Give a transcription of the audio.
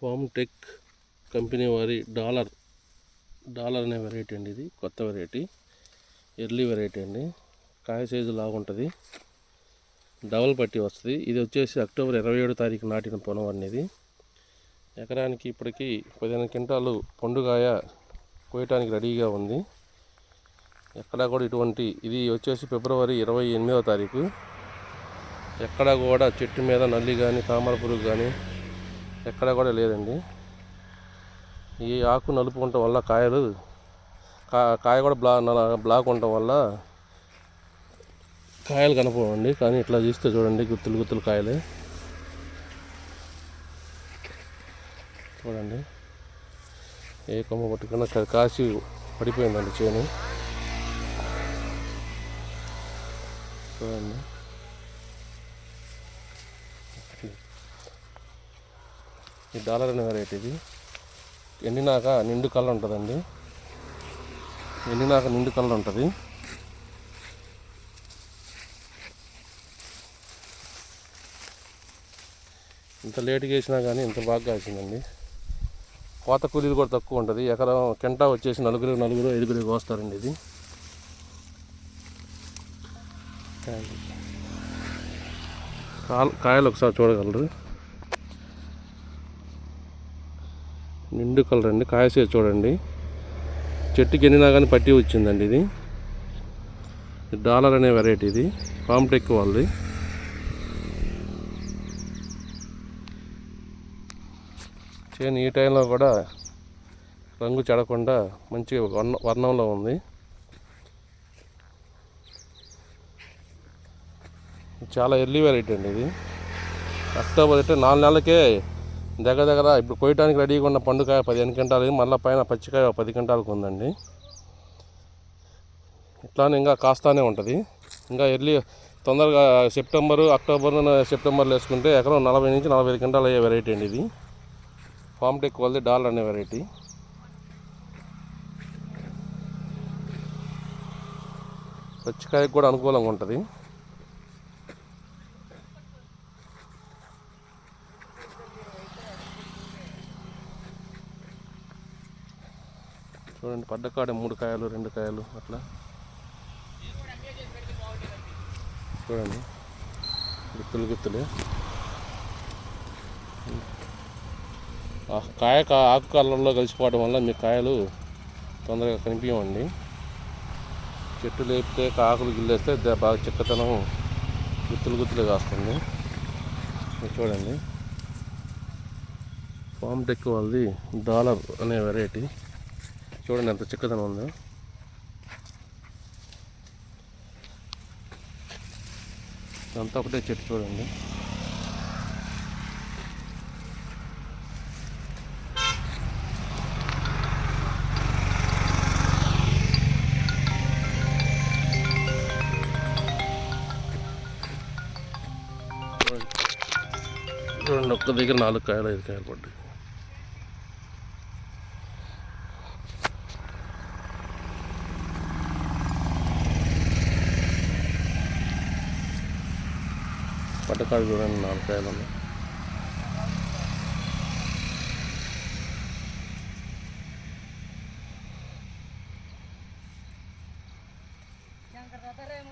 Form tech company వారి dollar అనే variety అండి. ఇది కొత్త వెరైటీ, ఎర్లీ వెరైటీ అండి. కాయ సైజు లాగుంటుంది, డబల్ పట్టి వస్తుంది. ఇది వచ్చేసి అక్టోబర్ 27 తారీఖు నాటిన పొలం అనేది. ఎకరానికి ఇప్పటికి 15 క్వింటాలు పండుగాయ కోయటానికి రెడీగా ఉంది. ఎక్కడా కూడా ఇటువంటి, ఇది వచ్చేసి ఫిబ్రవరి 28వ తారీఖు. ఎక్కడా కూడా చెట్టు మీద నల్లి కానీ తామర పురుగు కానీ ఎక్కడా కూడా లేదండి. ఈ ఆకు నలుపు ఉండటం వల్ల కాయ కూడా బ్లాక్ ఉండటం వల్ల కాయలు కనపడండి. కానీ ఇట్లా చూస్తే చూడండి, గుత్తులు కాయలే చూడండి. ఏ కొమ్మ పట్టుకున్నా కాసి పడిపోయిందండి చేను చూడండి. ఈ డాలర్ అనే వెరైటీ ఇది. ఎండినాక నిండు కలర్ ఉంటుందండి. నిండు కలర్ ఉంటుంది. ఇంత లేటుగా వేసినా కానీ ఇంత బాగా కాసిందండి. కోత కూలీలు కూడా తక్కువ ఉంటుంది. ఎకరం కెంటా వచ్చేసి నలుగురు 5 కోస్తారండి. ఇది కాయలు ఒకసారి చూడగలరు. నిండు కలర్ అండి. కాయ సైజు చూడండి. చెట్టుకి ఎన్నినా కానీ పట్టి వచ్చిందండి. ఇది డాలర్ అనే వెరైటీ, ఇది ఫార్మ్ టెక్ వాళ్ళది. చేను ఈ టైంలో కూడా రంగు చెడకుండా మంచి వర్ణంలో ఉంది. చాలా ఎర్లీ వెరైటీ అండి. ఇది అక్టోబర్ అంటే 4 నెలలకే దగ్గర ఇప్పుడు కోయటానికి రెడీగా ఉన్న పండుకాయ 15 క్వింటాలు, మళ్ళీ పైన పచ్చికాయ 10 క్వింటాలకు ఉందండి. ఇట్లానే ఇంకా కాస్తానే ఉంటుంది. ఇంకా ఎర్లీ తొందరగా సెప్టెంబర్లో వేసుకుంటే ఎకరం 40 నుంచి 45 క్వింటాలు అయ్యే వెరైటీ అండి. ఇది ఫార్మ్ టెక్ వాళ్ళది డాలర్ అనే వెరైటీ. పచ్చికాయకు కూడా అనుకూలంగా ఉంటుంది. చూడండి, పడ్డకాడ 3 కాయలు 2 కాయలు అట్లా చూడండి, గుత్తులు. ఆకు కలర్లో కలిసిపోవడం వల్ల మీ కాయలు తొందరగా కనిపించవండి. చెట్టు లేపితే ఆకులు గిల్లేస్తే బాగా చిక్కతనం గుత్తులు కాస్తుంది. చూడండి, ఫార్మ్ టెక్ వాళ్ళది డాలర్ అనే వెరైటీ. చూడండి ఎంత చిక్కదనం ఉందో. అంతా ఒకటే చెట్టు చూడండి. ఒక్క దగ్గర 4 కాయలు 5 కాయలు పడ్డాయి. పట్టకాడు చూడండి, 4 కాయలు ఉన్నాయి.